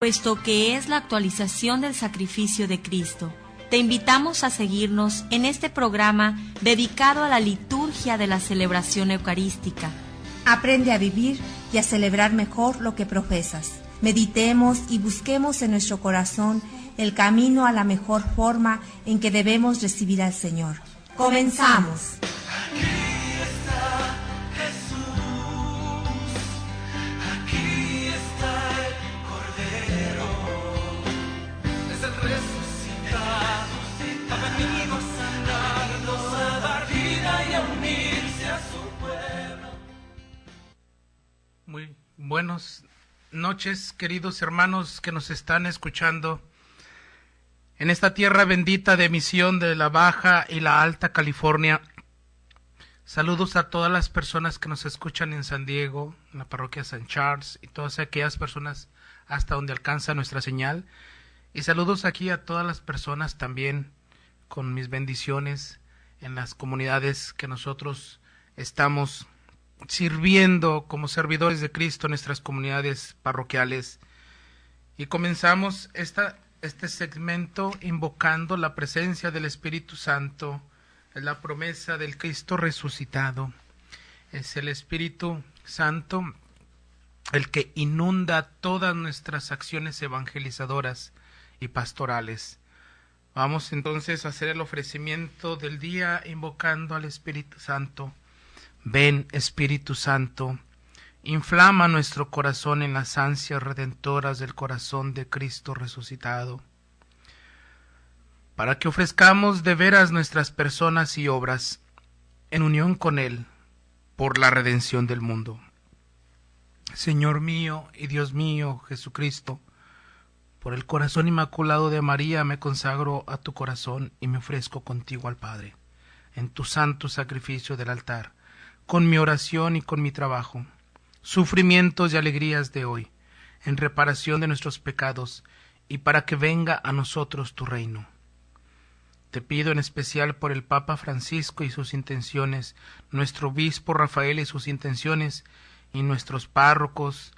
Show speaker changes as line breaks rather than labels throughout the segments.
puesto que es la actualización del sacrificio de Cristo. Te invitamos a seguirnos en este programa dedicado a la liturgia de la celebración eucarística.
Aprende a vivir y a celebrar mejor lo que profesas. Meditemos y busquemos en nuestro corazón el camino a la mejor forma en que debemos recibir al Señor. ¡Comenzamos!
Muy buenas noches, queridos hermanos que nos están escuchando en esta tierra bendita de misión de la Baja y la Alta California. Saludos a todas las personas que nos escuchan en San Diego, en la parroquia San Charles y todas aquellas personas hasta donde alcanza nuestra señal. Y saludos aquí a todas las personas también con mis bendiciones en las comunidades que nosotros estamos sirviendo como servidores de Cristo en nuestras comunidades parroquiales. Y comenzamos este segmento invocando la presencia del Espíritu Santo, es la promesa del Cristo resucitado. Es el Espíritu Santo el que inunda todas nuestras acciones evangelizadoras y pastorales. Vamos entonces a hacer el ofrecimiento del día invocando al Espíritu Santo. Ven, Espíritu Santo, inflama nuestro corazón en las ansias redentoras del corazón de Cristo resucitado, para que ofrezcamos de veras nuestras personas y obras en unión con Él por la redención del mundo. Señor mío y Dios mío, Jesucristo, por el corazón inmaculado de María me consagro a tu corazón y me ofrezco contigo al Padre, en tu santo sacrificio del altar, con mi oración y con mi trabajo, sufrimientos y alegrías de hoy, en reparación de nuestros pecados y para que venga a nosotros tu reino. Te pido en especial por el Papa Francisco y sus intenciones, nuestro obispo Rafael y sus intenciones, y nuestros párrocos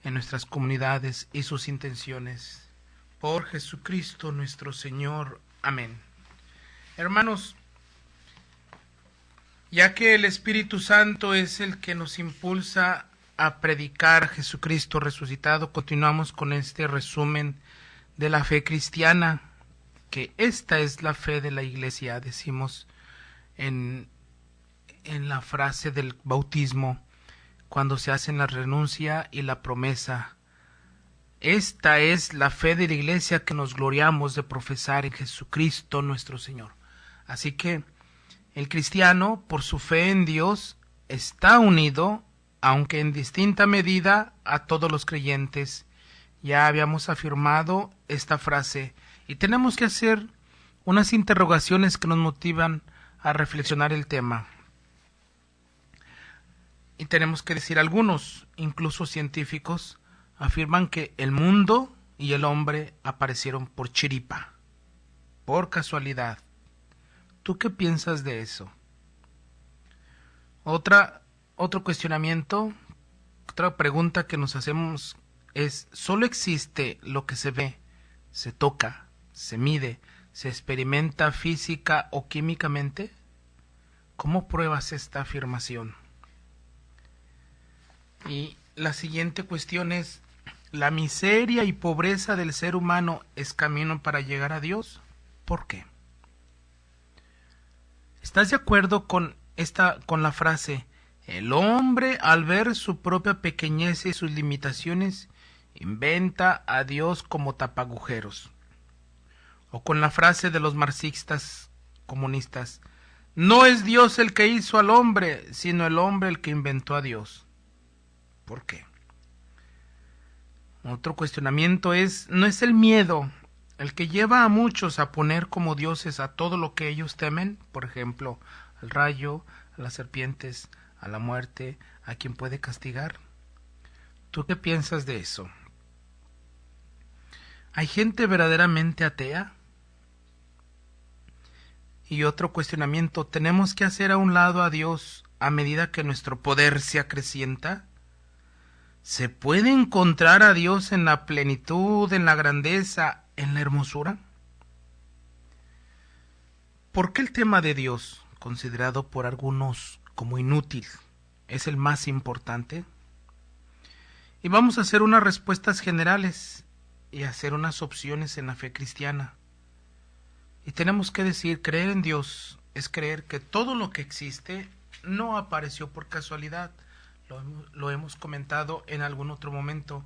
en nuestras comunidades y sus intenciones. Por Jesucristo nuestro Señor. Amén. Hermanos, ya que el Espíritu Santo es el que nos impulsa a predicar a Jesucristo resucitado, continuamos con este resumen de la fe cristiana, que esta es la fe de la Iglesia, decimos en la frase del bautismo, cuando se hacen la renuncia y la promesa. Esta es la fe de la Iglesia que nos gloriamos de profesar en Jesucristo nuestro Señor. Así que el cristiano, por su fe en Dios, está unido, aunque en distinta medida, a todos los creyentes. Ya habíamos afirmado esta frase y tenemos que hacer unas interrogaciones que nos motivan a reflexionar el tema. Y tenemos que decir, algunos, incluso científicos, afirman que el mundo y el hombre aparecieron por chiripa, por casualidad. ¿Tú qué piensas de eso? Otro cuestionamiento, otra pregunta que nos hacemos es, ¿solo existe lo que se ve, se toca, se mide, se experimenta física o químicamente? ¿Cómo pruebas esta afirmación? Y la siguiente cuestión es, ¿la miseria y pobreza del ser humano es camino para llegar a Dios? ¿Por qué? ¿Estás de acuerdo con la frase, el hombre al ver su propia pequeñez y sus limitaciones, inventa a Dios como tapagujeros? O con la frase de los marxistas comunistas, no es Dios el que hizo al hombre, sino el hombre el que inventó a Dios. ¿Por qué? Otro cuestionamiento es, ¿no es el miedo el que lleva a muchos a poner como dioses a todo lo que ellos temen? Por ejemplo, al rayo, a las serpientes, a la muerte, a quien puede castigar. ¿Tú qué piensas de eso? ¿Hay gente verdaderamente atea? Y otro cuestionamiento, ¿tenemos que hacer a un lado a Dios a medida que nuestro poder se acrecienta? ¿Se puede encontrar a Dios en la plenitud, en la grandeza, en la hermosura? ¿Por qué el tema de Dios, considerado por algunos como inútil, es el más importante? Y vamos a hacer unas respuestas generales y hacer unas opciones en la fe cristiana. Y tenemos que decir, creer en Dios es creer que todo lo que existe no apareció por casualidad. Lo hemos comentado en algún otro momento.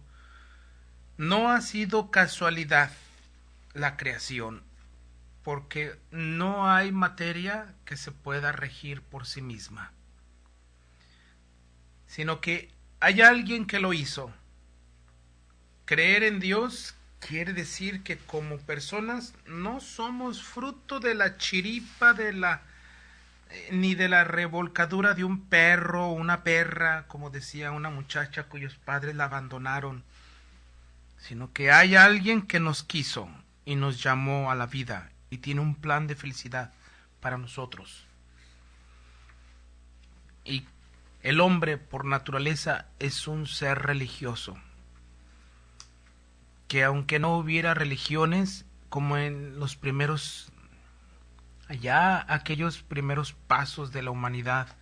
No ha sido casualidad la creación, porque no hay materia que se pueda regir por sí misma, sino que hay alguien que lo hizo. Creer en Dios quiere decir que como personas no somos fruto de la chiripa ni de la revolcadura de un perro o una perra, como decía una muchacha cuyos padres la abandonaron, sino que hay alguien que nos quiso y nos llamó a la vida y tiene un plan de felicidad para nosotros. Y el hombre por naturaleza es un ser religioso, que aunque no hubiera religiones como en los primeros, aquellos primeros pasos de la humanidad,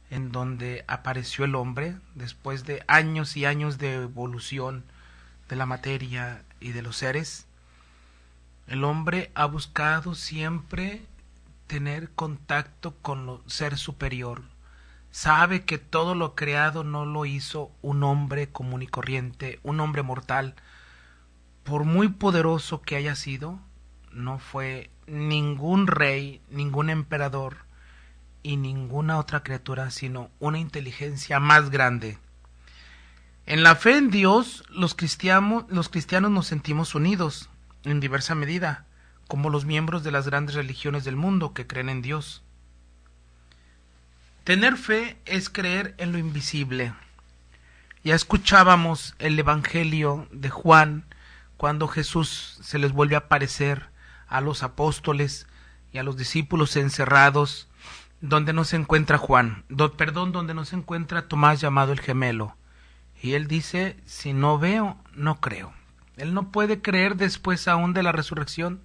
en donde apareció el hombre, después de años y años de evolución de la materia y de los seres, el hombre ha buscado siempre tener contacto con lo ser superior. Sabe que todo lo creado no lo hizo un hombre común y corriente, un hombre mortal. Por muy poderoso que haya sido, no fue ningún rey, ningún emperador y ninguna otra criatura, sino una inteligencia más grande. En la fe en Dios, los cristianos nos sentimos unidos en diversa medida, como los miembros de las grandes religiones del mundo que creen en Dios. Tener fe es creer en lo invisible. Ya escuchábamos el Evangelio de Juan, cuando Jesús se les vuelve a aparecer a los apóstoles y a los discípulos encerrados, donde no se encuentra donde no se encuentra Tomás, llamado el gemelo. Y él dice, si no veo, no creo. Él no puede creer después aún de la resurrección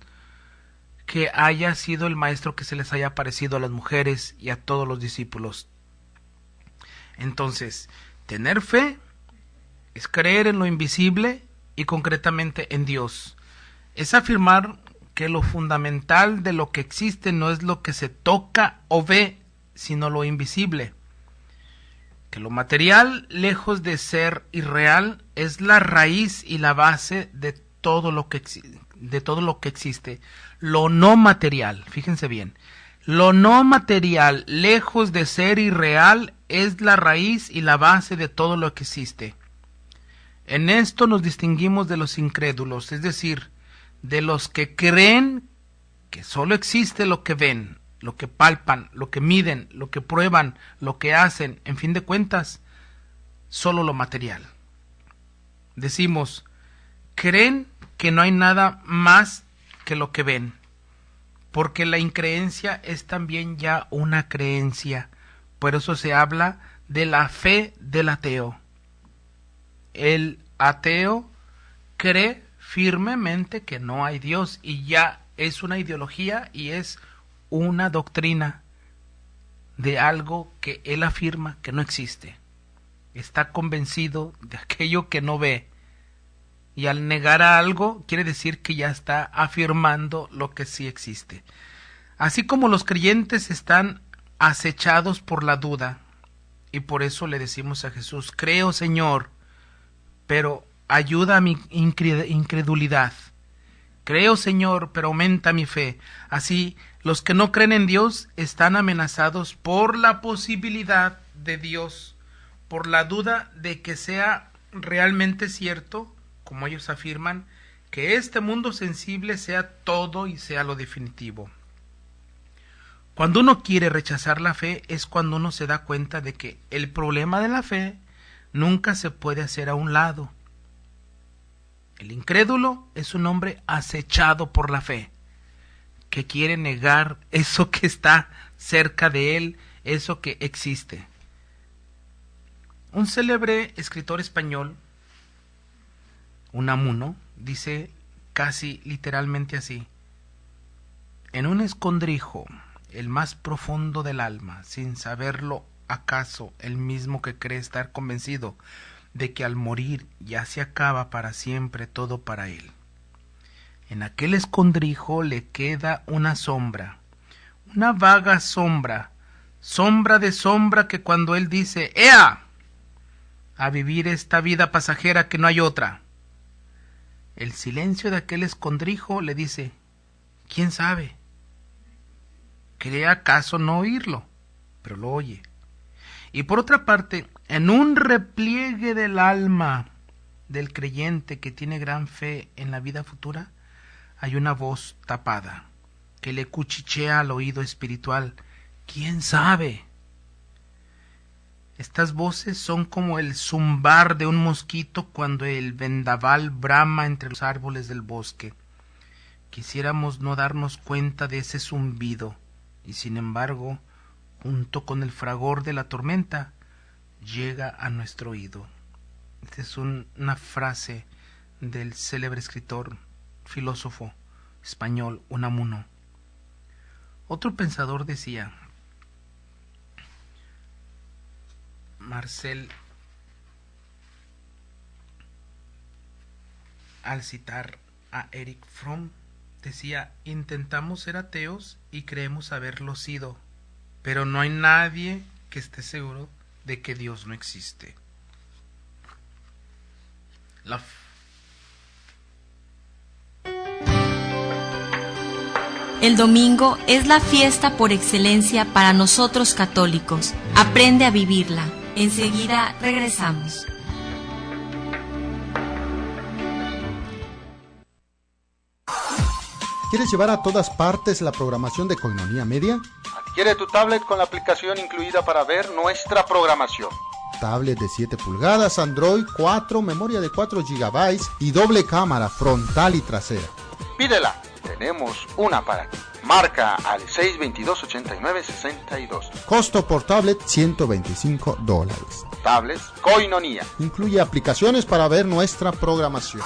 que haya sido el maestro que se les haya aparecido a las mujeres y a todos los discípulos. Entonces, tener fe es creer en lo invisible y concretamente en Dios. Es afirmar que lo fundamental de lo que existe no es lo que se toca o ve, sino lo invisible. Que lo material, lejos de ser irreal, es la raíz y la base de todo lo que existe. Lo no material, fíjense bien, lo no material, lejos de ser irreal, es la raíz y la base de todo lo que existe. En esto nos distinguimos de los incrédulos, es decir, de los que creen que solo existe lo que ven, lo que palpan, lo que miden, lo que prueban, lo que hacen, en fin de cuentas, solo lo material. Decimos, creen que no hay nada más que lo que ven, porque la increencia es también ya una creencia. Por eso se habla de la fe del ateo. El ateo cree firmemente que no hay Dios y ya es una ideología y es una doctrina de algo que él afirma que no existe. Está convencido de aquello que no ve. Y al negar a algo, quiere decir que ya está afirmando lo que sí existe. Así como los creyentes están acechados por la duda, y por eso le decimos a Jesús, creo, Señor, pero ayuda a mi incredulidad. Creo, Señor, pero aumenta mi fe. Así, los que no creen en Dios están amenazados por la posibilidad de Dios, por la duda de que sea realmente cierto, como ellos afirman, que este mundo sensible sea todo y sea lo definitivo. Cuando uno quiere rechazar la fe es cuando uno se da cuenta de que el problema de la fe nunca se puede hacer a un lado. El incrédulo es un hombre acechado por la fe, que quiere negar eso que está cerca de él, eso que existe. Un célebre escritor español, Unamuno, dice casi literalmente así: en un escondrijo, el más profundo del alma, sin saberlo acaso el mismo que cree estar convencido de que al morir ya se acaba para siempre todo para él. En aquel escondrijo le queda una sombra, una vaga sombra, sombra de sombra, que cuando él dice ¡ea!, a vivir esta vida pasajera que no hay otra, el silencio de aquel escondrijo le dice: ¿quién sabe? ¿Cree acaso no oírlo? Pero lo oye. Y por otra parte, en un repliegue del alma del creyente que tiene gran fe en la vida futura, hay una voz tapada que le cuchichea al oído espiritual: ¿quién sabe? Estas voces son como el zumbar de un mosquito cuando el vendaval brama entre los árboles del bosque. Quisiéramos no darnos cuenta de ese zumbido, y sin embargo, junto con el fragor de la tormenta, llega a nuestro oído. Esta es una frase del célebre escritor, filósofo español Unamuno. Otro pensador decía, Marcel, al citar a Erich Fromm, decía: intentamos ser ateos y creemos haberlo sido, pero no hay nadie que esté seguro de que Dios no existe.
El domingo es la fiesta por excelencia para nosotros católicos. Aprende a vivirla. Enseguida regresamos.
¿Quieres llevar a todas partes la programación de Koinonia Media?
Adquiere tu tablet con la aplicación incluida para ver nuestra programación.
Tablet de 7 pulgadas, Android 4, memoria de 4 GB y doble cámara frontal y trasera.
Pídela, tenemos una para ti. Marca al 622-8962.
Costo por tablet $125.
Tablets Koinonia.
Incluye aplicaciones para ver nuestra programación.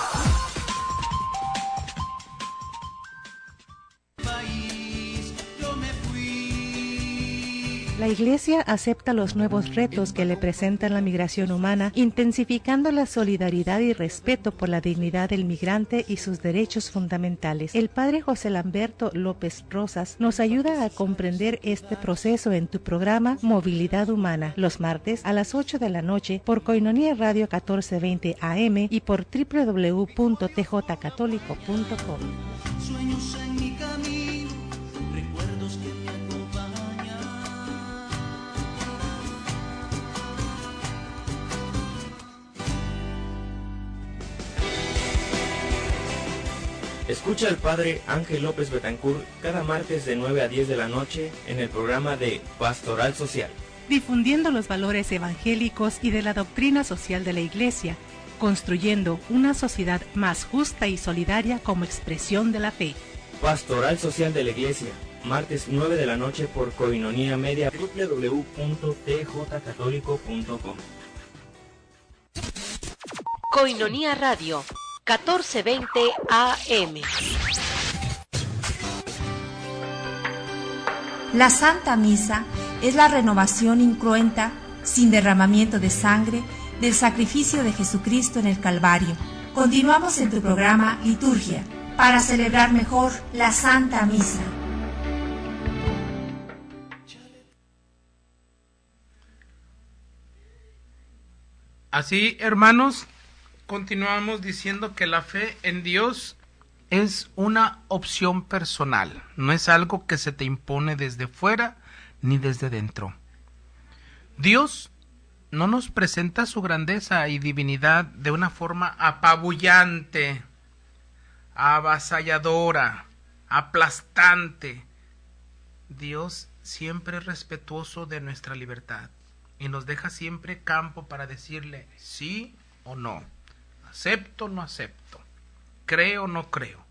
La Iglesia acepta los nuevos retos que le presentan la migración humana, intensificando la solidaridad y respeto por la dignidad del migrante y sus derechos fundamentales. El Padre José Lamberto López Rosas nos ayuda a comprender este proceso en tu programa Movilidad Humana, los martes a las 8 de la noche por Koinonia Radio 1420 AM y por www.tjcatólico.com.
Sueños en mi camino, recuerdos que me acompañan.
Escucha al Padre Ángel López Betancourt cada martes de 9 a 10 de la noche en el programa de Pastoral Social.
Difundiendo los valores evangélicos y de la doctrina social de la Iglesia, construyendo una sociedad más justa y solidaria como expresión de la fe.
Pastoral Social de la Iglesia, martes 9 de la noche por Koinonia Media, www.tjcatólico.com.
Koinonia Radio 1420 AM.
La Santa Misa es la renovación incruenta, sin derramamiento de sangre, del sacrificio de Jesucristo en el Calvario. Continuamos en tu programa Liturgia, para celebrar mejor la Santa Misa.
Así, hermanos, continuamos diciendo que la fe en Dios es una opción personal, no es algo que se te impone desde fuera ni desde dentro. Dios no nos presenta su grandeza y divinidad de una forma apabullante, avasalladora, aplastante. Dios siempre es respetuoso de nuestra libertad y nos deja siempre campo para decirle sí o no, acepto o no acepto, creo o no creo.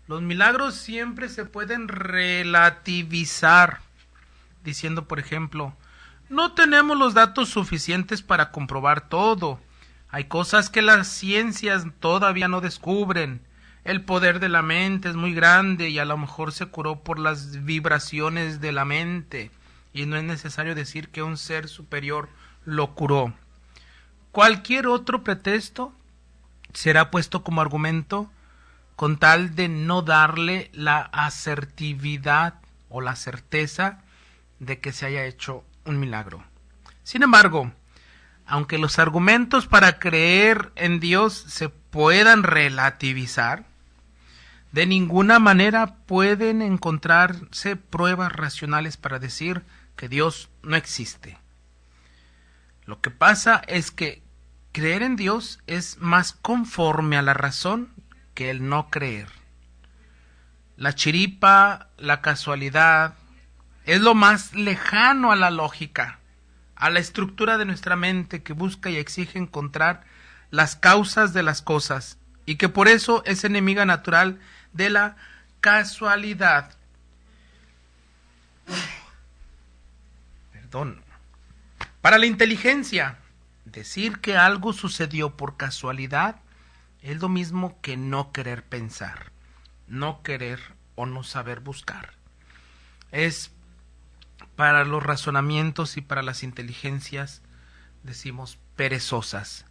Los milagros siempre se pueden relativizar, diciendo, por ejemplo, No tenemos los datos suficientes para comprobar todo. Hay cosas que las ciencias todavía no descubren. El poder de la mente es muy grande y a lo mejor se curó por las vibraciones de la mente. Y no es necesario decir que un ser superior lo curó. Cualquier otro pretexto será puesto como argumento con tal de no darle la asertividad o la certeza de que se haya hecho un milagro. Sin embargo, aunque los argumentos para creer en Dios se puedan relativizar, de ninguna manera pueden encontrarse pruebas racionales para decir que Dios no existe. Lo que pasa es que creer en Dios es más conforme a la razón que el no creer. La chiripa, la casualidad, es lo más lejano a la lógica, a la estructura de nuestra mente que busca y exige encontrar las causas de las cosas y que por eso es enemiga natural de la casualidad. Para la inteligencia, decir que algo sucedió por casualidad es lo mismo que no querer pensar, no querer o no saber buscar. Es para los razonamientos y para las inteligencias, decimos, perezosas,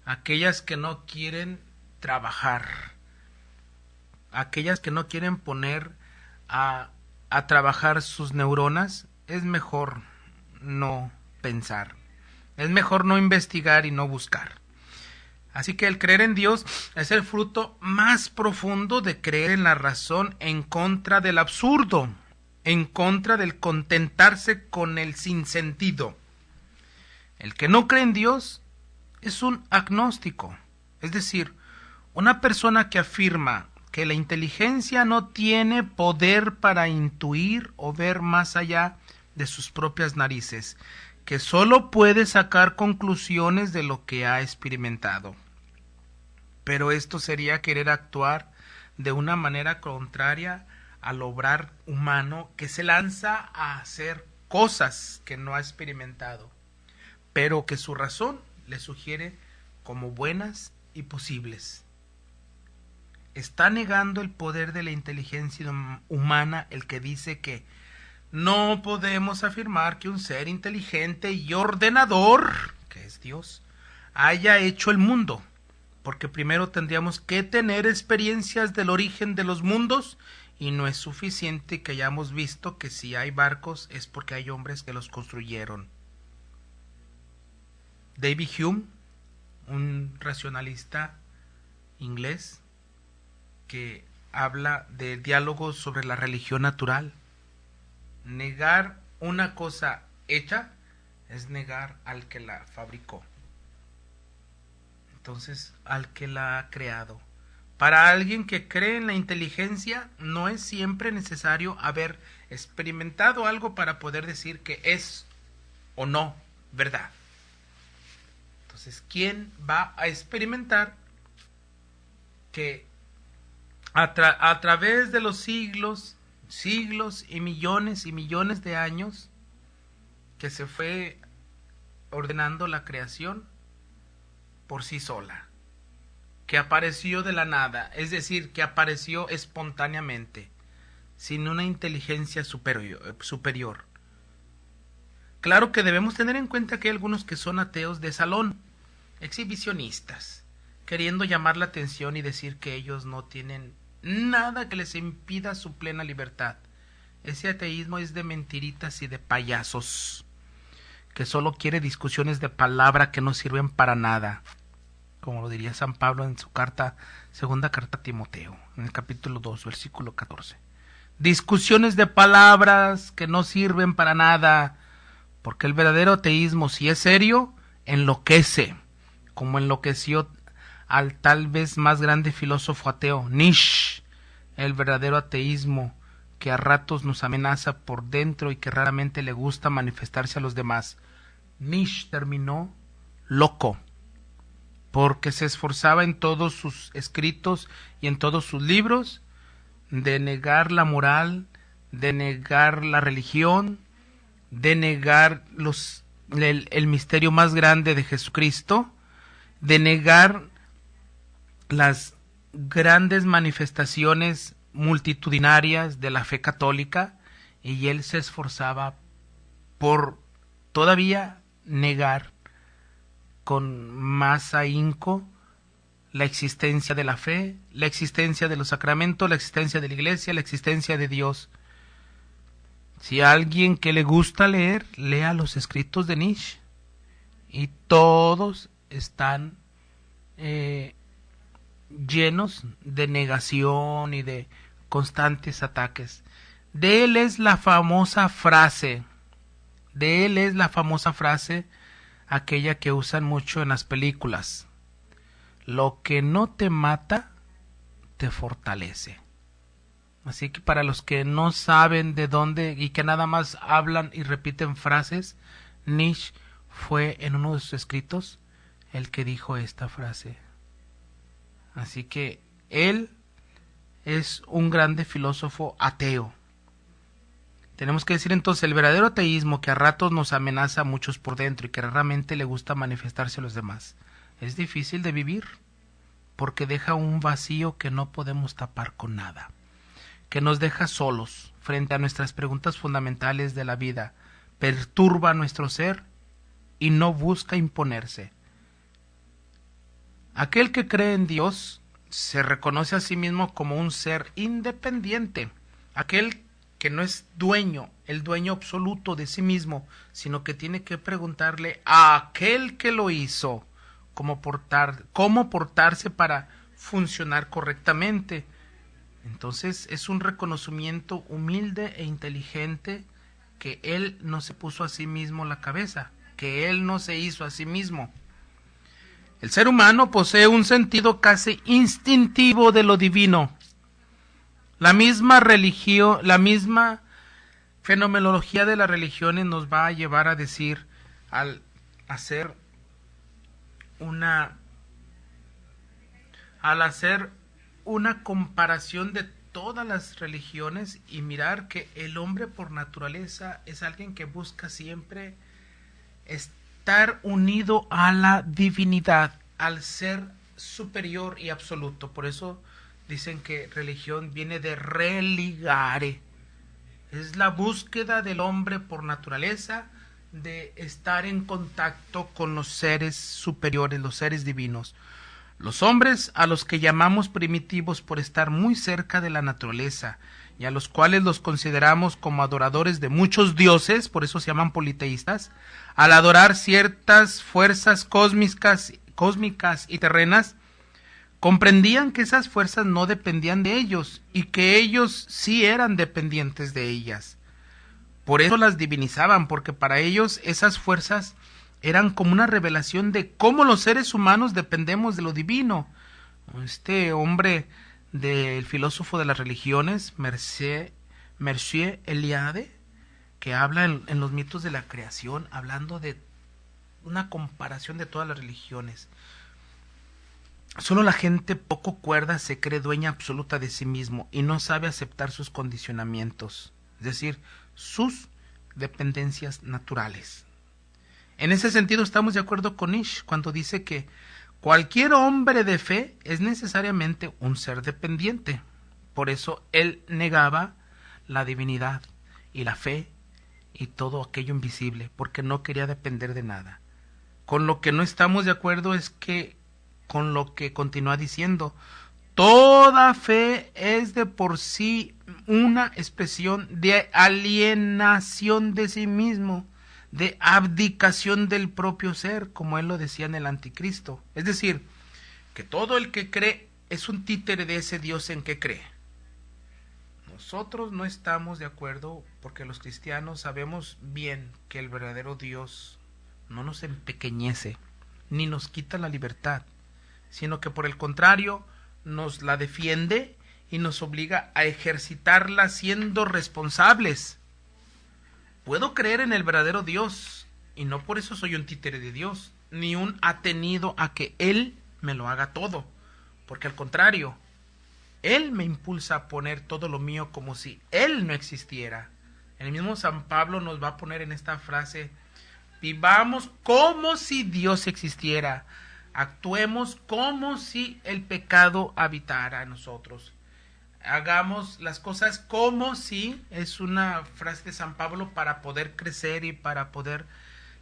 aquellas que no quieren trabajar, aquellas que no quieren poner a trabajar sus neuronas. Es mejor no pensar, es mejor no investigar y no buscar. Así que el creer en Dios es el fruto más profundo de creer en la razón en contra del absurdo, en contra del contentarse con el sinsentido. El que no cree en Dios es un agnóstico, es decir, una persona que afirma que la inteligencia no tiene poder para intuir o ver más allá de sus propias narices, que solo puede sacar conclusiones de lo que ha experimentado. Pero esto sería querer actuar de una manera contraria al obrar humano que se lanza a hacer cosas que no ha experimentado, pero que su razón le sugiere como buenas y posibles. Está negando el poder de la inteligencia humana el que dice que no podemos afirmar que un ser inteligente y ordenador, que es Dios, haya hecho el mundo, porque primero tendríamos que tener experiencias del origen de los mundos y no es suficiente que hayamos visto que si hay barcos es porque hay hombres que los construyeron. David Hume, un racionalista inglés que habla de diálogos sobre la religión natural. Negar una cosa hecha es negar al que la fabricó. Entonces, al que la ha creado. Para alguien que cree en la inteligencia, no es siempre necesario haber experimentado algo para poder decir que es o no verdad. Entonces, ¿quién va a experimentar que a través de los siglos y millones de años que se fue ordenando la creación por sí sola, que apareció de la nada, es decir, que apareció espontáneamente, sin una inteligencia superior? Claro que debemos tener en cuenta que hay algunos que son ateos de salón, exhibicionistas, queriendo llamar la atención y decir que ellos no tienen nada que les impida su plena libertad. Ese ateísmo es de mentiritas y de payasos, que solo quiere discusiones de palabra que no sirven para nada, como lo diría San Pablo en su segunda carta a Timoteo, en el capítulo 2, versículo 14. Discusiones de palabras que no sirven para nada, porque el verdadero ateísmo, si es serio, enloquece, como enloqueció al tal vez más grande filósofo ateo, Nietzsche. El verdadero ateísmo que a ratos nos amenaza por dentro y que raramente le gusta manifestarse a los demás. Nietzsche terminó loco, porque se esforzaba en todos sus escritos y en todos sus libros de negar la moral, de negar la religión, de negar el misterio más grande de Jesucristo, de negar las grandes manifestaciones multitudinarias de la fe católica, y él se esforzaba por todavía negar con más ahínco la existencia de la fe, la existencia de los sacramentos, la existencia de la iglesia, la existencia de Dios. Si a alguien que le gusta leer, lea los escritos de Nietzsche, y todos están llenos de negación y de constantes ataques. De él es la famosa frase, aquella que usan mucho en las películas: lo que no te mata, te fortalece. Así que para los que no saben de dónde y que nada más hablan y repiten frases, Nietzsche fue en uno de sus escritos el que dijo esta frase. Así que él es un grande filósofo ateo. Tenemos que decir entonces, el verdadero ateísmo, que a ratos nos amenaza a muchos por dentro y que raramente le gusta manifestarse a los demás, es difícil de vivir, porque deja un vacío que no podemos tapar con nada, que nos deja solos frente a nuestras preguntas fundamentales de la vida, perturba nuestro ser y no busca imponerse. Aquel que cree en Dios se reconoce a sí mismo como un ser independiente, aquel que no es el dueño absoluto de sí mismo, sino que tiene que preguntarle a aquel que lo hizo cómo portarse para funcionar correctamente. Entonces es un reconocimiento humilde e inteligente que él no se puso a sí mismo la cabeza, que él no se hizo a sí mismo. El ser humano posee un sentido casi instintivo de lo divino. La misma religión, la misma fenomenología de las religiones nos va a llevar a decir, al hacer una comparación de todas las religiones y mirar que el hombre por naturaleza es alguien que busca siempre estar unido a la divinidad, al ser superior y absoluto. Por eso dicen que religión viene de religare. Es la búsqueda del hombre por naturaleza de estar en contacto con los seres superiores, los seres divinos. Los hombres, a los que llamamos primitivos por estar muy cerca de la naturaleza y a los cuales los consideramos como adoradores de muchos dioses, por eso se llaman politeístas, al adorar ciertas fuerzas cósmicas y terrenas, comprendían que esas fuerzas no dependían de ellos y que ellos sí eran dependientes de ellas. Por eso las divinizaban, porque para ellos esas fuerzas eran como una revelación de cómo los seres humanos dependemos de lo divino. Este hombre del filósofo de las religiones, Mercier Eliade, que habla en los mitos de la creación, hablando de una comparación de todas las religiones. Solo la gente poco cuerda se cree dueña absoluta de sí mismo y no sabe aceptar sus condicionamientos, es decir, sus dependencias naturales. En ese sentido estamos de acuerdo con Nietzsche cuando dice que cualquier hombre de fe es necesariamente un ser dependiente. Por eso él negaba la divinidad y la fe y todo aquello invisible, porque no quería depender de nada. Con lo que no estamos de acuerdo es que con lo que continúa diciendo, toda fe es de por sí una expresión de alienación de sí mismo, de abdicación del propio ser, como él lo decía en el Anticristo. Es decir, que todo el que cree es un títere de ese Dios en que cree. Nosotros no estamos de acuerdo porque los cristianos sabemos bien que el verdadero Dios no nos empequeñece ni nos quita la libertad, sino que por el contrario nos la defiende y nos obliga a ejercitarla siendo responsables. Puedo creer en el verdadero Dios y no por eso soy un títere de Dios, ni un atenido a que Él me lo haga todo, porque al contrario, Él me impulsa a poner todo lo mío como si Él no existiera. El mismo San Pablo nos va a poner en esta frase: vivamos como si Dios existiera, actuemos como si el pecado habitara en nosotros, hagamos las cosas como si, es una frase de San Pablo para poder crecer y para poder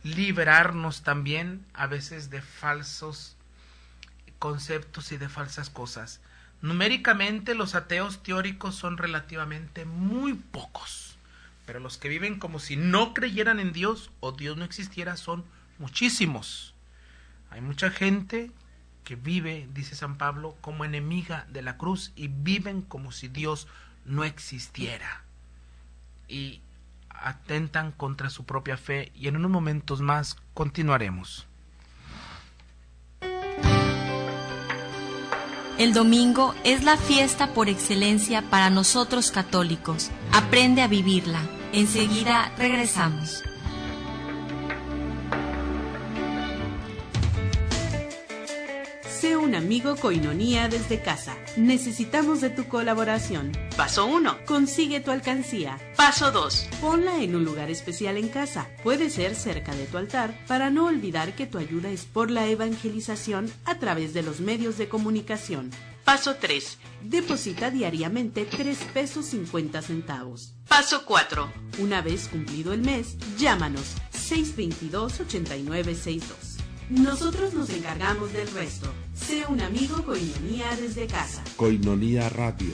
liberarnos también a veces de falsos conceptos y de falsas cosas. Numéricamente los ateos teóricos son relativamente muy pocos, pero los que viven como si no creyeran en Dios o Dios no existiera son muchísimos. Hay mucha gente que vive, dice San Pablo, como enemiga de la cruz y viven como si Dios no existiera y atentan contra su propia fe, y en unos momentos más continuaremos.
El domingo es la fiesta por excelencia para nosotros católicos. Aprende a vivirla. Enseguida regresamos.
Sé un amigo Koinonía desde casa. Necesitamos de tu colaboración. Paso 1. Consigue tu alcancía. Paso 2. Ponla en un lugar especial en casa. Puede ser cerca de tu altar, para no olvidar que tu ayuda es por la evangelización a través de los medios de comunicación. Paso 3. Deposita diariamente 3 pesos 50 centavos. Paso 4. Una vez cumplido el mes, llámanos 622-8962. Nosotros nos encargamos del resto. Sé un amigo Koinonía desde casa.
Koinonía Radio,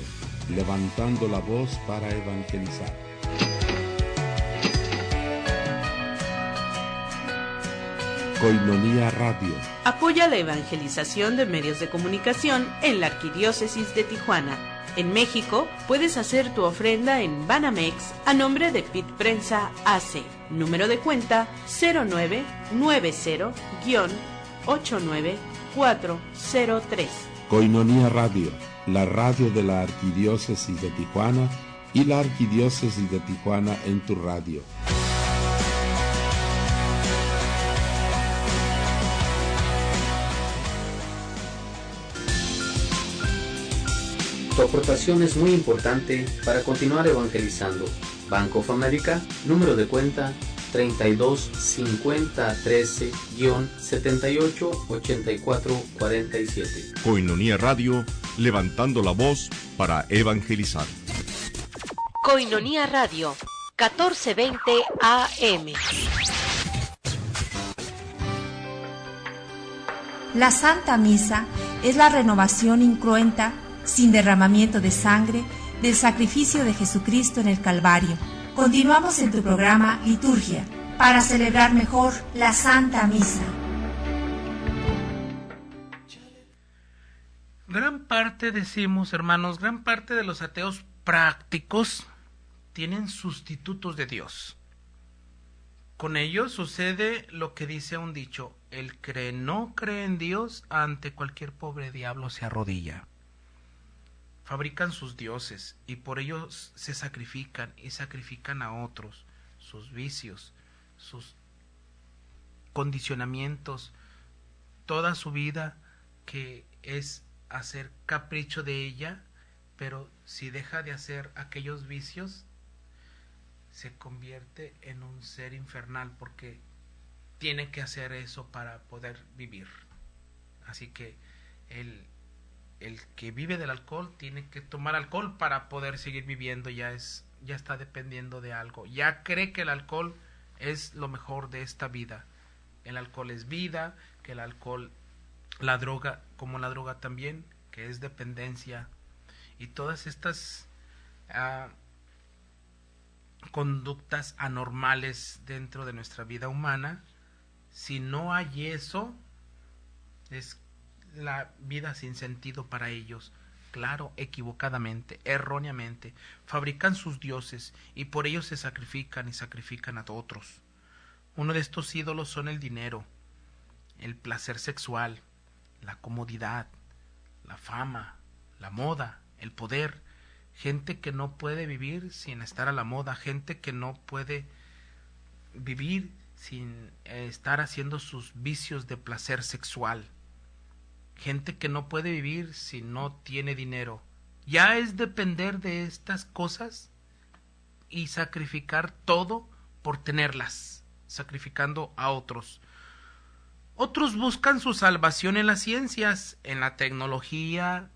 levantando la voz para evangelizar. Koinonía Radio.
Apoya la evangelización de medios de comunicación en la Arquidiócesis de Tijuana. En México, puedes hacer tu ofrenda en Banamex a nombre de PIT Prensa AC. Número de cuenta 0990-89403.
Koinonía Radio, la radio de la Arquidiócesis de Tijuana y la Arquidiócesis de Tijuana en tu radio.
Tu aportación es muy importante para continuar evangelizando. Banco of America, número de cuenta 325013-788447.
Koinonía Radio, levantando la voz para evangelizar.
Koinonía Radio, 1420 AM.
La Santa Misa es la renovación incruenta, sin derramamiento de sangre, del sacrificio de Jesucristo en el Calvario. Continuamos en tu programa Liturgia, para celebrar mejor la Santa Misa.
Gran parte, decimos hermanos, gran parte de los ateos prácticos tienen sustitutos de Dios. Con ellos sucede lo que dice un dicho: el que no cree en Dios, ante cualquier pobre diablo se arrodilla. Fabrican sus dioses y por ellos se sacrifican y sacrifican a otros, sus vicios, sus condicionamientos, toda su vida, que es hacer capricho de ella, pero si deja de hacer aquellos vicios, se convierte en un ser infernal, porque tiene que hacer eso para poder vivir. Así que el que vive del alcohol tiene que tomar alcohol para poder seguir viviendo. Ya está dependiendo de algo, ya cree que el alcohol es lo mejor de esta vida. El alcohol es vida, que el alcohol, la droga, como la droga también, que es dependencia, y todas estas conductas anormales dentro de nuestra vida humana. Si no hay eso, es la vida sin sentido para ellos. Claro, equivocadamente, erróneamente, fabrican sus dioses y por ellos se sacrifican y sacrifican a otros. Uno de estos ídolos son el dinero, el placer sexual, la comodidad, la fama, la moda, el poder. Gente que no puede vivir sin estar a la moda, gente que no puede vivir sin estar haciendo sus vicios de placer sexual. Gente que no puede vivir si no tiene dinero. Ya es depender de estas cosas y sacrificar todo por tenerlas, sacrificando a otros. Otros buscan su salvación en las ciencias, en la tecnología,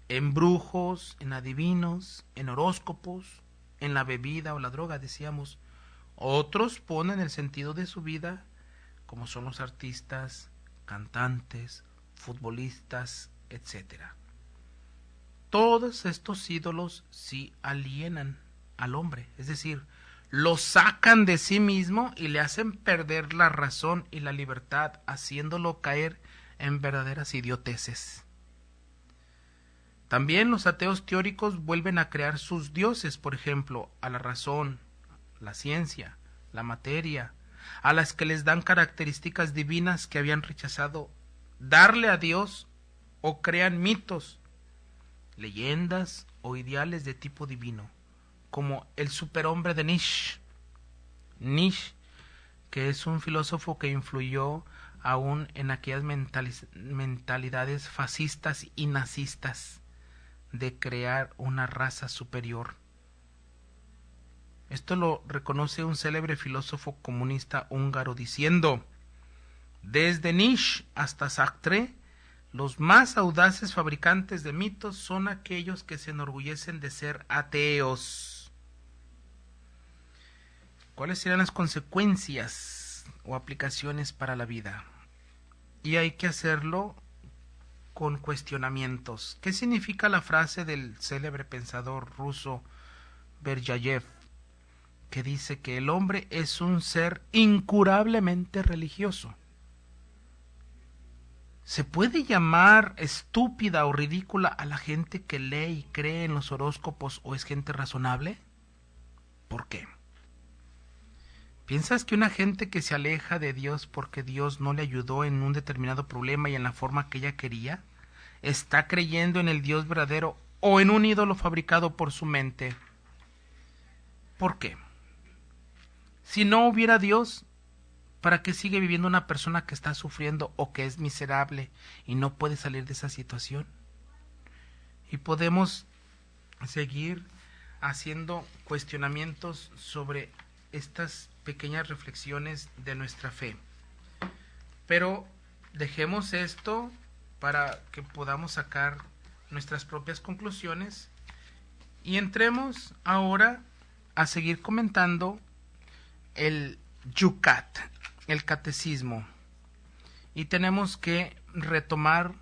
en brujos, en adivinos, en horóscopos, en la bebida o la droga, decíamos. Otros ponen el sentido de su vida, como son los artistas, cantantes, futbolistas, etc. Todos estos ídolos sí alienan al hombre, es decir, lo sacan de sí mismo y le hacen perder la razón y la libertad, haciéndolo caer en verdaderas idioteces. También los ateos teóricos vuelven a crear sus dioses, por ejemplo, a la razón, la ciencia, la materia, a las que les dan características divinas que habían rechazado darle a Dios, o crean mitos, leyendas o ideales de tipo divino, como el superhombre de Nietzsche. Nietzsche, que es un filósofo que influyó aún en aquellas mentalidades fascistas y nazistas de crear una raza superior. Esto lo reconoce un célebre filósofo comunista húngaro diciendo: desde Nietzsche hasta Sartre, los más audaces fabricantes de mitos son aquellos que se enorgullecen de ser ateos. ¿Cuáles serán las consecuencias o aplicaciones para la vida? Y hay que hacerlo con cuestionamientos. ¿Qué significa la frase del célebre pensador ruso Berdiayev, que dice que el hombre es un ser incurablemente religioso? ¿Se puede llamar estúpida o ridícula a la gente que lee y cree en los horóscopos, o es gente razonable? ¿Por qué? ¿Piensas que una gente que se aleja de Dios porque Dios no le ayudó en un determinado problema y en la forma que ella quería, está creyendo en el Dios verdadero o en un ídolo fabricado por su mente? ¿Por qué? Si no hubiera Dios, ¿para qué sigue viviendo una persona que está sufriendo o que es miserable y no puede salir de esa situación? Y podemos seguir haciendo cuestionamientos sobre estas pequeñas reflexiones de nuestra fe. Pero dejemos esto para que podamos sacar nuestras propias conclusiones y entremos ahora a seguir comentando el Yucat, el catecismo, y tenemos que retomar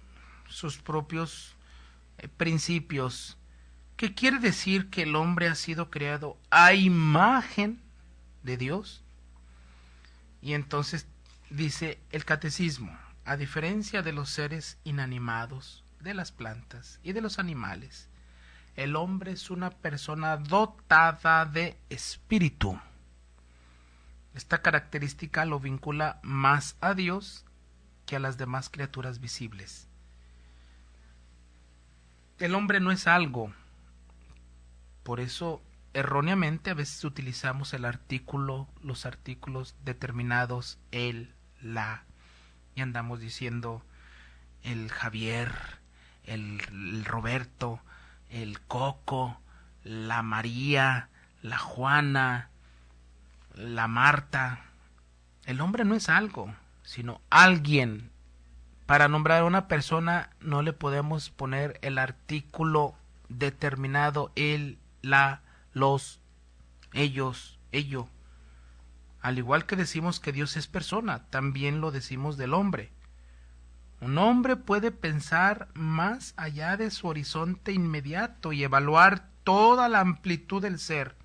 sus propios principios. ¿Qué quiere decir que el hombre ha sido creado a imagen de Dios? Y entonces dice el catecismo: a diferencia de los seres inanimados, de las plantas y de los animales, el hombre es una persona dotada de espíritu. Esta característica lo vincula más a Dios que a las demás criaturas visibles. El hombre no es algo. Por eso, erróneamente, a veces utilizamos el artículo, los artículos determinados, el, la, y andamos diciendo el Javier, el Roberto, el Coco, la María, la Juana, la Marta. El hombre no es algo, sino alguien. Para nombrar a una persona no le podemos poner el artículo determinado, él, la, los, ellos, ello. Al igual que decimos que Dios es persona, también lo decimos del hombre. Un hombre puede pensar más allá de su horizonte inmediato y evaluar toda la amplitud del ser.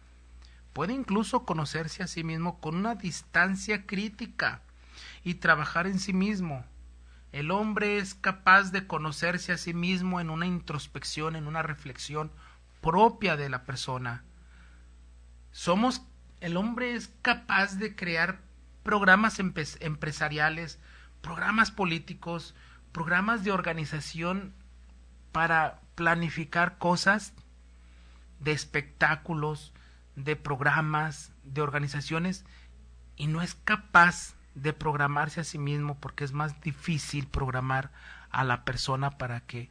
Puede incluso conocerse a sí mismo con una distancia crítica y trabajar en sí mismo. El hombre es capaz de conocerse a sí mismo en una introspección, en una reflexión propia de la persona. El hombre es capaz de crear programas empresariales, programas políticos, programas de organización para planificar cosas, de espectáculos, de programas, de organizaciones, y no es capaz de programarse a sí mismo, porque es más difícil programar a la persona para que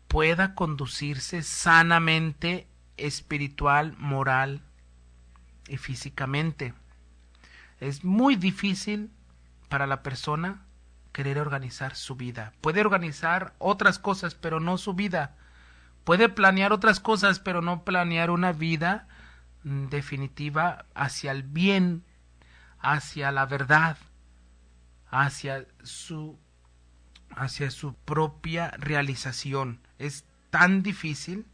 pueda conducirse sanamente, espiritual, moral y físicamente. Es muy difícil para la persona querer organizar su vida. Puede organizar otras cosas, pero no su vida. Puede planear otras cosas, pero no planear una vida definitiva hacia el bien, hacia la verdad, hacia su propia realización. Es tan difícil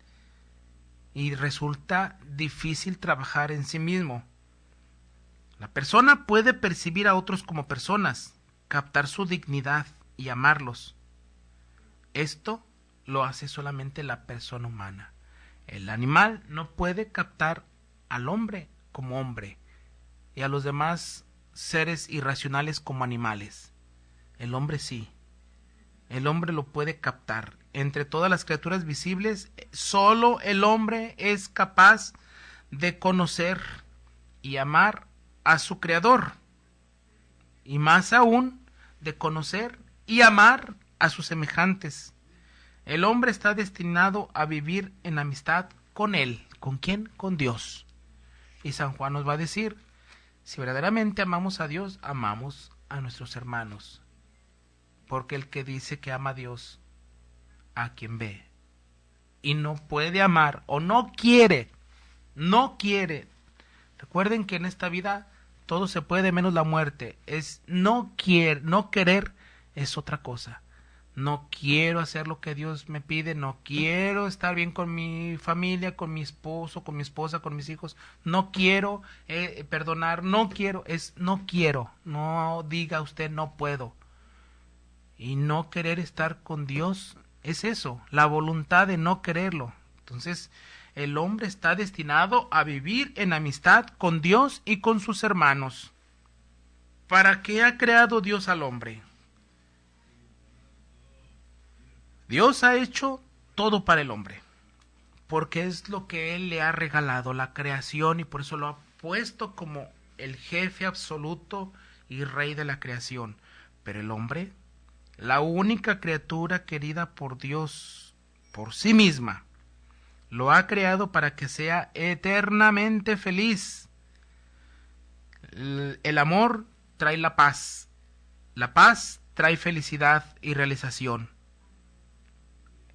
y resulta difícil trabajar en sí mismo. La persona puede percibir a otros como personas, captar su dignidad y amarlos. Esto lo hace solamente la persona humana. El animal no puede captar al hombre como hombre y a los demás seres irracionales como animales. El hombre sí. El hombre lo puede captar. Entre todas las criaturas visibles, solo el hombre es capaz de conocer y amar a su creador, y más aún de conocer y amar a sus semejantes. El hombre está destinado a vivir en amistad con él. ¿Con quién? Con Dios. Y San Juan nos va a decir, si verdaderamente amamos a Dios, amamos a nuestros hermanos. Porque el que dice que ama a Dios, a quien ve, y no puede amar, o no quiere. Recuerden que en esta vida todo se puede menos la muerte. No querer es otra cosa. No quiero hacer lo que Dios me pide, no quiero estar bien con mi familia, con mi esposo, con mi esposa, con mis hijos. No quiero perdonar, no quiero. No diga usted no puedo. Y no querer estar con Dios es eso, la voluntad de no quererlo. Entonces, el hombre está destinado a vivir en amistad con Dios y con sus hermanos. ¿Para qué ha creado Dios al hombre? Dios ha hecho todo para el hombre, porque es lo que Él le ha regalado, la creación, y por eso lo ha puesto como el jefe absoluto y rey de la creación. Pero el hombre, la única criatura querida por Dios por sí misma, lo ha creado para que sea eternamente feliz. El amor trae la paz trae felicidad y realización.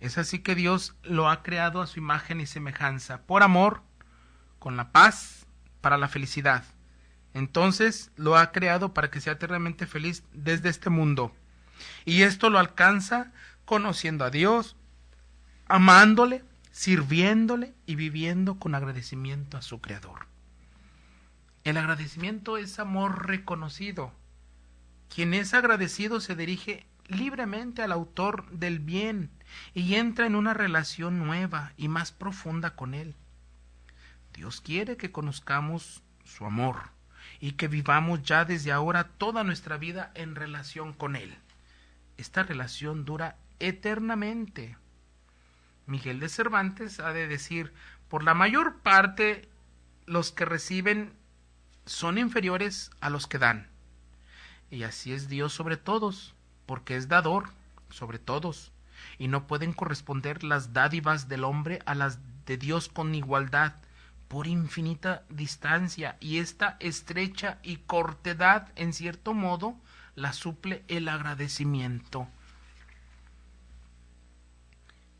Es así que Dios lo ha creado a su imagen y semejanza, por amor, con la paz, para la felicidad. Entonces lo ha creado para que sea eternamente feliz desde este mundo. Y esto lo alcanza conociendo a Dios, amándole, sirviéndole y viviendo con agradecimiento a su Creador. El agradecimiento es amor reconocido. Quien es agradecido se dirige libremente al autor del bien y entra en una relación nueva y más profunda con él. Dios quiere que conozcamos su amor y que vivamos ya desde ahora toda nuestra vida en relación con él. Esta relación dura eternamente. Miguel de Cervantes ha de decir, por la mayor parte los que reciben son inferiores a los que dan. Y así es Dios sobre todos, porque es dador sobre todos, y no pueden corresponder las dádivas del hombre a las de Dios con igualdad, por infinita distancia, y esta estrecha y cortedad, en cierto modo, la suple el agradecimiento.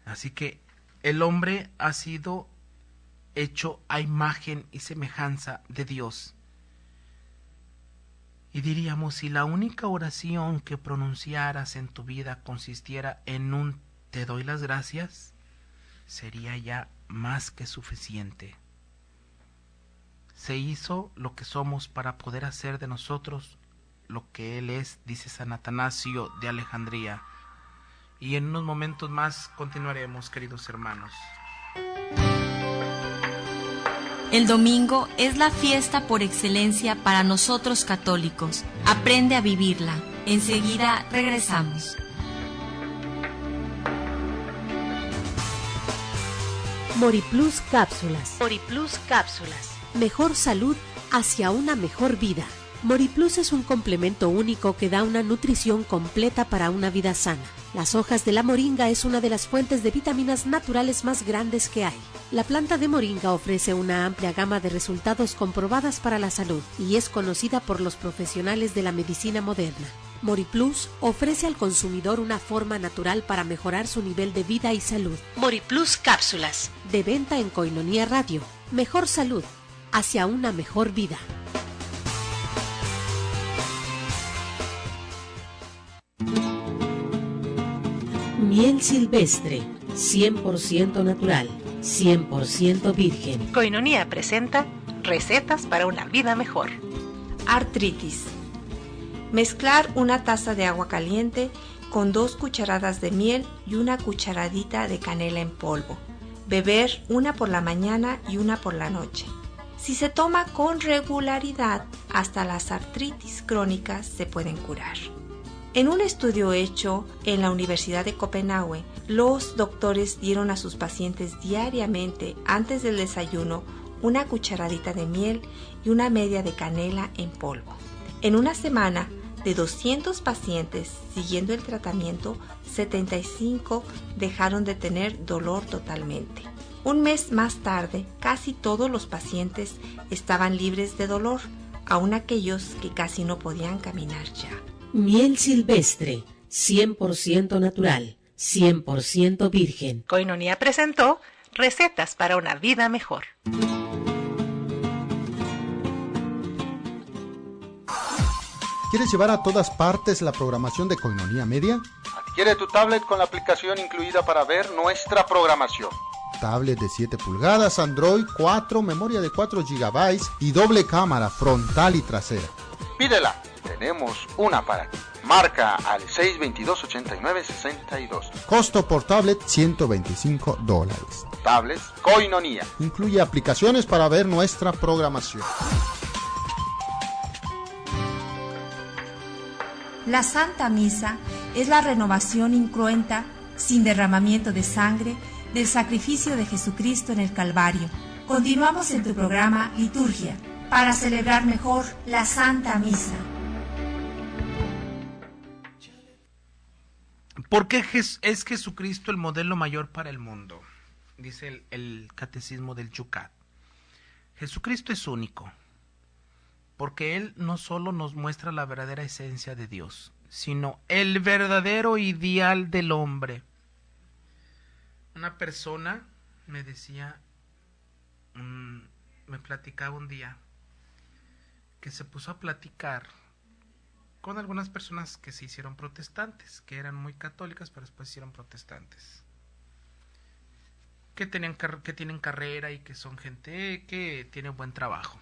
Así que el hombre ha sido hecho a imagen y semejanza de Dios. Y diríamos, si la única oración que pronunciaras en tu vida consistiera en un te doy las gracias, sería ya más que suficiente. Se hizo lo que somos para poder hacer de nosotros lo que Él es, dice San Atanasio de Alejandría. Y en unos momentos más continuaremos, queridos hermanos.
El domingo es la fiesta por excelencia para nosotros católicos. Aprende a vivirla. Enseguida regresamos.
Moriplus Cápsulas.
Moriplus Cápsulas.
Mejor salud hacia una mejor vida. Moriplus es un complemento único que da una nutrición completa para una vida sana. Las hojas de la moringa es una de las fuentes de vitaminas naturales más grandes que hay. La planta de moringa ofrece una amplia gama de resultados comprobadas para la salud y es conocida por los profesionales de la medicina moderna. MoriPlus ofrece al consumidor una forma natural para mejorar su nivel de vida y salud.
MoriPlus cápsulas.
De venta en Koinonia Radio. Mejor salud hacia una mejor vida. Miel silvestre, 100% natural, 100% virgen.
Koinonia presenta recetas para una vida mejor.
Artritis. Mezclar una taza de agua caliente con 2 cucharadas de miel y una cucharadita de canela en polvo. Beber una por la mañana y una por la noche. Si se toma con regularidad, hasta las artritis crónicas se pueden curar. En un estudio hecho en la Universidad de Copenhague, los doctores dieron a sus pacientes diariamente, antes del desayuno, una cucharadita de miel y una media de canela en polvo. En una semana, de 200 pacientes siguiendo el tratamiento, 75 dejaron de tener dolor totalmente. Un mes más tarde, casi todos los pacientes estaban libres de dolor, aun aquellos que casi no podían caminar ya.
Miel silvestre, 100% natural, 100% virgen.
Koinonia presentó recetas para una vida mejor.
¿Quieres llevar a todas partes la programación de Koinonia Media?
Adquiere tu tablet con la aplicación incluida para ver nuestra programación.
Tablet de 7 pulgadas, Android 4, memoria de 4 GB y doble cámara frontal y trasera.
Pídela, tenemos una para ti. Marca al 622-8962.
Costo por tablet $125.
Tablets Koinonia.
Incluye aplicaciones para ver nuestra programación.
La Santa Misa es la renovación incruenta, sin derramamiento de sangre, del sacrificio de Jesucristo en el Calvario. Continuamos en tu programa Liturgia, para celebrar mejor la Santa Misa.
¿Por qué es Jesucristo el modelo mayor para el mundo? Dice el Catecismo del Yucat. Jesucristo es único, porque Él no solo nos muestra la verdadera esencia de Dios, sino el verdadero ideal del hombre. Una persona me decía, me platicaba un día, que se puso a platicar con algunas personas que se hicieron protestantes, que eran muy católicas, pero después se hicieron protestantes, que tienen carrera y que son gente que tiene buen trabajo,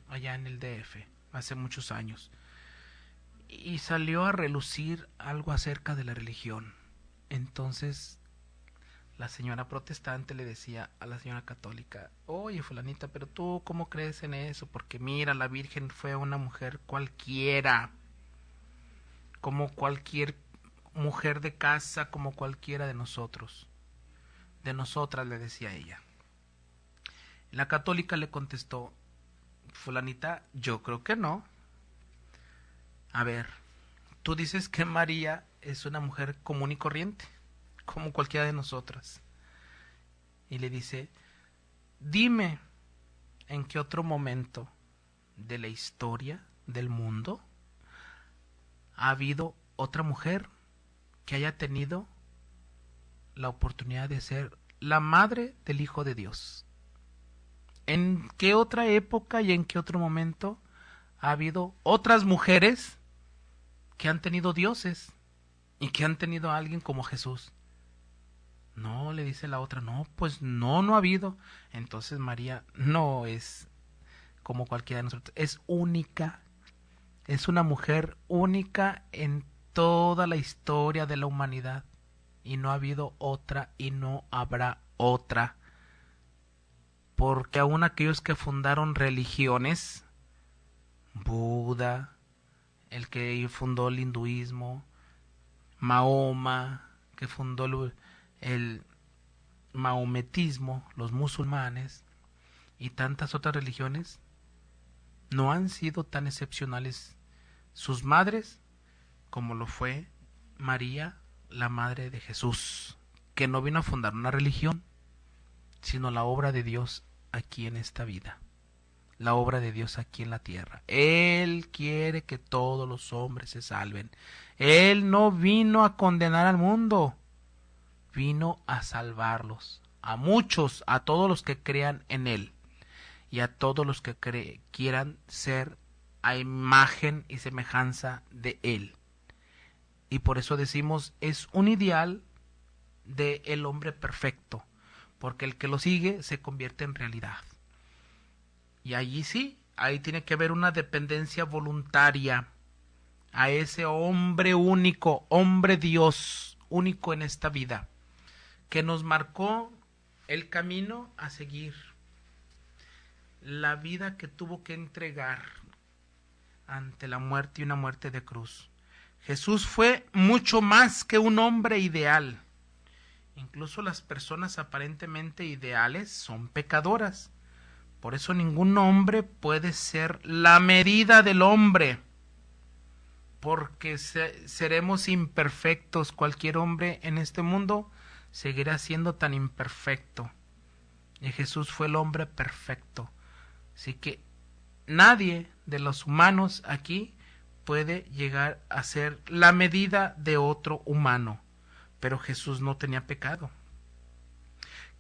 allá en el DF, hace muchos años, y salió a relucir algo acerca de la religión. Entonces la señora protestante le decía a la señora católica, oye fulanita, pero tú ¿cómo crees en eso? Porque mira, la Virgen fue una mujer cualquiera, como cualquier mujer de casa, como cualquiera de nosotros, de nosotras, le decía ella. La católica le contestó, fulanita, yo creo que no. A ver, tú dices que María es una mujer común y corriente, como cualquiera de nosotras. Y le dice, dime, ¿en qué otro momento de la historia del mundo ha habido otra mujer que haya tenido la oportunidad de ser la madre del Hijo de Dios? ¿En qué otra época y en qué otro momento ha habido otras mujeres que han tenido dioses y que han tenido a alguien como Jesús? No, le dice la otra, no, pues no ha habido. Entonces María no es como cualquiera de nosotros, es única, es una mujer única en toda la historia de la humanidad, y no ha habido otra y no habrá otra, porque aún aquellos que fundaron religiones, Buda, el que fundó el hinduismo, Mahoma, que fundó el maometismo, los musulmanes y tantas otras religiones, no han sido tan excepcionales sus madres como lo fue María, la madre de Jesús, que no vino a fundar una religión, sino la obra de Dios aquí en esta vida, la obra de Dios aquí en la tierra. Él quiere que todos los hombres se salven. Él no vino a condenar al mundo, vino a salvarlos, a muchos, a todos los que crean en Él y a todos los que quieran ser a imagen y semejanza de Él. Y por eso decimos, es un ideal de el hombre perfecto, porque el que lo sigue se convierte en realidad. Y allí sí, ahí tiene que haber una dependencia voluntaria a ese hombre único, hombre Dios, único en esta vida, que nos marcó el camino a seguir, la vida que tuvo que entregar ante la muerte y una muerte de cruz. Jesús fue mucho más que un hombre ideal. Incluso las personas aparentemente ideales son pecadoras. Por eso ningún hombre puede ser la medida del hombre, porque seremos imperfectos. Cualquier hombre en este mundo seguirá siendo tan imperfecto. Y Jesús fue el hombre perfecto. Así que nadie de los humanos aquí puede llegar a ser la medida de otro humano. Pero Jesús no tenía pecado.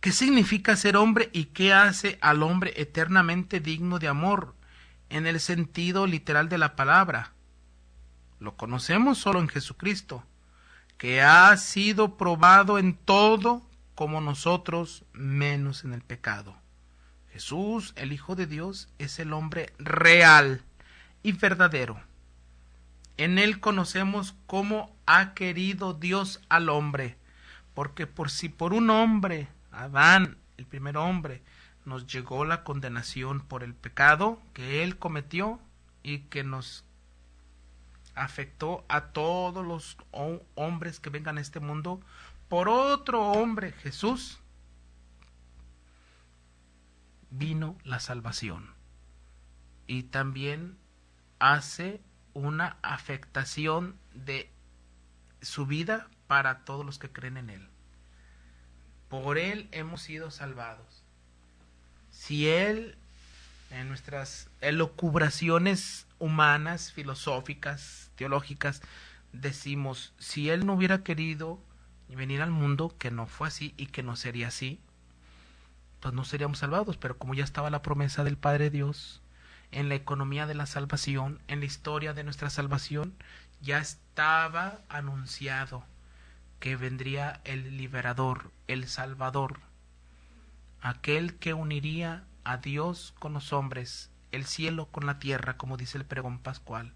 ¿Qué significa ser hombre y qué hace al hombre eternamente digno de amor en el sentido literal de la palabra? Lo conocemos solo en Jesucristo, que ha sido probado en todo como nosotros, menos en el pecado. Jesús, el Hijo de Dios, es el hombre real y verdadero. En Él conocemos cómo ha querido Dios al hombre, porque por un hombre, Adán, el primer hombre, nos llegó la condenación por el pecado que Él cometió y que nos afectó a todos los hombres que vengan a este mundo, por otro hombre, Jesús, vino la salvación. Y también hace una afectación de su vida para todos los que creen en Él. Por Él hemos sido salvados. Si Él, en nuestras elucubraciones humanas, filosóficas, teológicas, decimos, si Él no hubiera querido venir al mundo, que no fue así y que no sería así, pues no seríamos salvados. Pero como ya estaba la promesa del Padre Dios, en la economía de la salvación, en la historia de nuestra salvación, ya estaba anunciado que vendría el liberador, el salvador, aquel que uniría a Dios con los hombres, el cielo con la tierra, como dice el pregón pascual.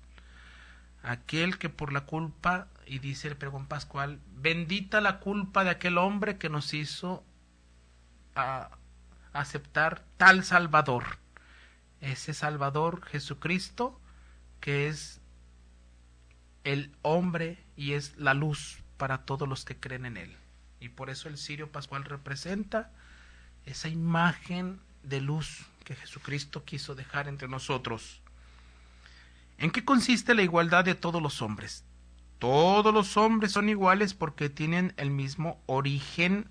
Aquel que por la culpa, y dice el pregón pascual, bendita la culpa de aquel hombre que nos hizo aceptar tal salvador. Ese Salvador Jesucristo, que es el hombre y es la luz para todos los que creen en Él. Y por eso el cirio pascual representa esa imagen de luz que Jesucristo quiso dejar entre nosotros. ¿En qué consiste la igualdad de todos los hombres? Todos los hombres son iguales porque tienen el mismo origen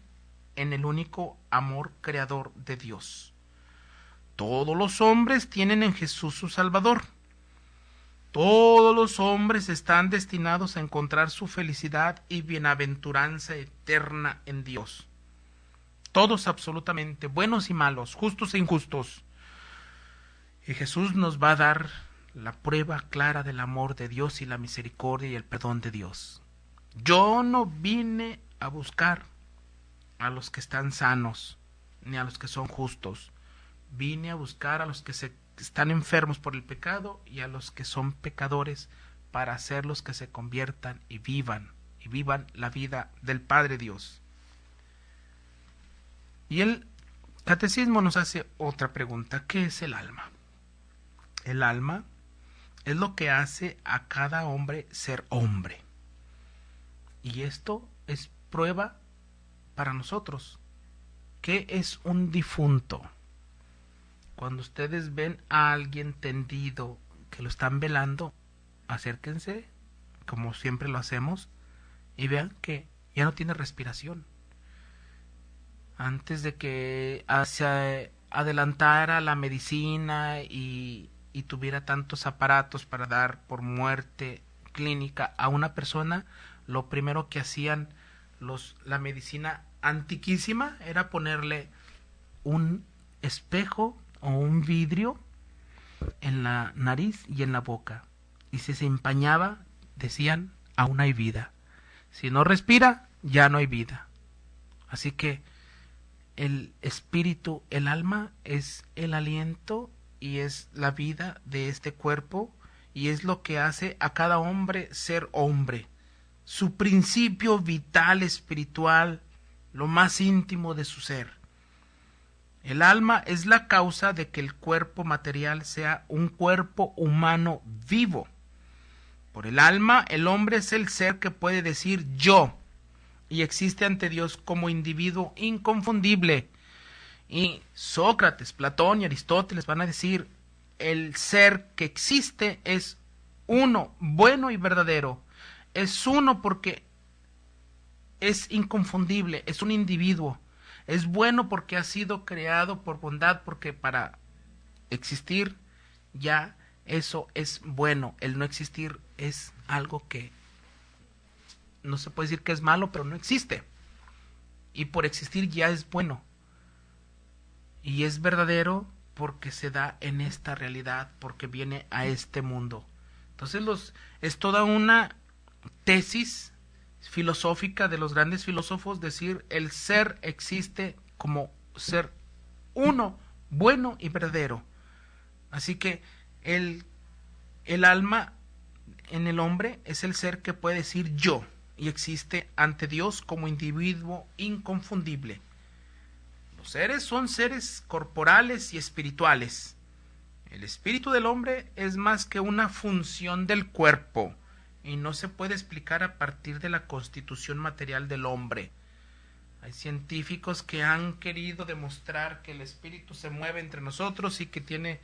en el único amor creador de Dios. Todos los hombres tienen en Jesús su Salvador. Todos los hombres están destinados a encontrar su felicidad y bienaventuranza eterna en Dios. Todos absolutamente, buenos y malos, justos e injustos. Y Jesús nos va a dar la prueba clara del amor de Dios y la misericordia y el perdón de Dios. Yo no vine a buscar a los que están sanos, ni a los que son justos. Vine a buscar a los que están enfermos por el pecado y a los que son pecadores, para hacerlos que se conviertan y vivan la vida del Padre Dios. Y el Catecismo nos hace otra pregunta: ¿qué es el alma? El alma es lo que hace a cada hombre ser hombre. Y esto es prueba para nosotros. ¿Qué es un difunto? Cuando ustedes ven a alguien tendido, que lo están velando, acérquense, como siempre lo hacemos, y vean que ya no tiene respiración. antes de que se adelantara la medicina y tuviera tantos aparatos para dar por muerte clínica a una persona, lo primero que hacían la medicina antiquísima era ponerle un espejo o un vidrio en la nariz y en la boca, y si se empañaba, decían, aún hay vida. Si no respira, ya no hay vida. Así que el espíritu, el alma, es el aliento y es la vida de este cuerpo, y es lo que hace a cada hombre ser hombre. Su principio vital, espiritual, lo más íntimo de su ser. El alma es la causa de que el cuerpo material sea un cuerpo humano vivo. Por el alma, el hombre es el ser que puede decir yo, y existe ante Dios como individuo inconfundible. Y Sócrates, Platón y Aristóteles van a decir, el ser que existe es uno, bueno y verdadero. Es uno porque es inconfundible, es un individuo. Es bueno porque ha sido creado por bondad, porque para existir ya eso es bueno. El no existir es algo que no se puede decir que es malo, pero no existe. Y por existir ya es bueno. Y es verdadero porque se da en esta realidad, porque viene a este mundo. Entonces es toda una tesis filosófica de los grandes filósofos decir el ser existe como ser uno, bueno y verdadero. Así que el alma en el hombre es el ser que puede decir yo y existe ante Dios como individuo inconfundible. Los seres son seres corporales y espirituales. El espíritu del hombre es más que una función del cuerpo y no se puede explicar a partir de la constitución material del hombre. Hay científicos que han querido demostrar que el espíritu se mueve entre nosotros y que tiene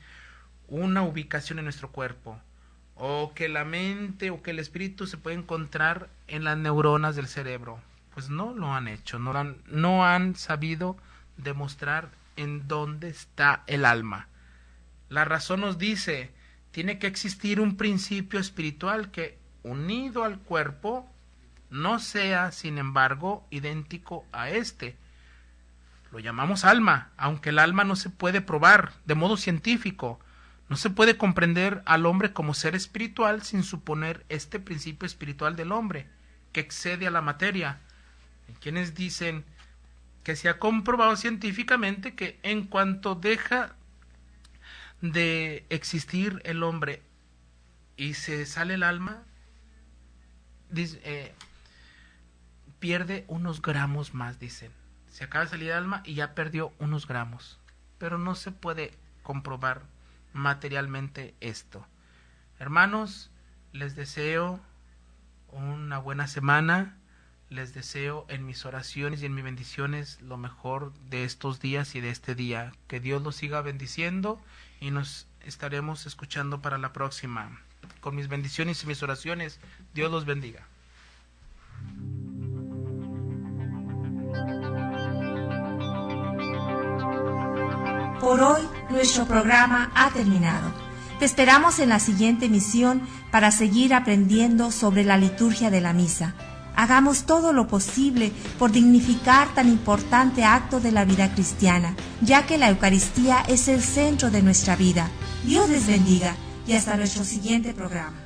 una ubicación en nuestro cuerpo, o que la mente o que el espíritu se puede encontrar en las neuronas del cerebro. Pues no lo han hecho, no han sabido demostrar en dónde está el alma. La razón nos dice, tiene que existir un principio espiritual que, unido al cuerpo, no sea, sin embargo, idéntico a este. Lo llamamos alma, aunque el alma no se puede probar de modo científico. No se puede comprender al hombre como ser espiritual sin suponer este principio espiritual del hombre, que excede a la materia. Hay quienes dicen que se ha comprobado científicamente que en cuanto deja de existir el hombre y se sale el alma, pierde unos gramos más, dicen. Se acaba de salir el alma y ya perdió unos gramos. Pero no se puede comprobar materialmente esto. Hermanos, les deseo una buena semana. Les deseo en mis oraciones y en mis bendiciones lo mejor de estos días y de este día. Que Dios los siga bendiciendo y nos estaremos escuchando para la próxima. Con mis bendiciones y mis oraciones, Dios los bendiga.
Por hoy, nuestro programa ha terminado. Te esperamos en la siguiente emisión para seguir aprendiendo sobre la liturgia de la misa. Hagamos todo lo posible por dignificar tan importante acto de la vida cristiana, ya que la Eucaristía es el centro de nuestra vida. Dios les bendiga y hasta nuestro siguiente programa.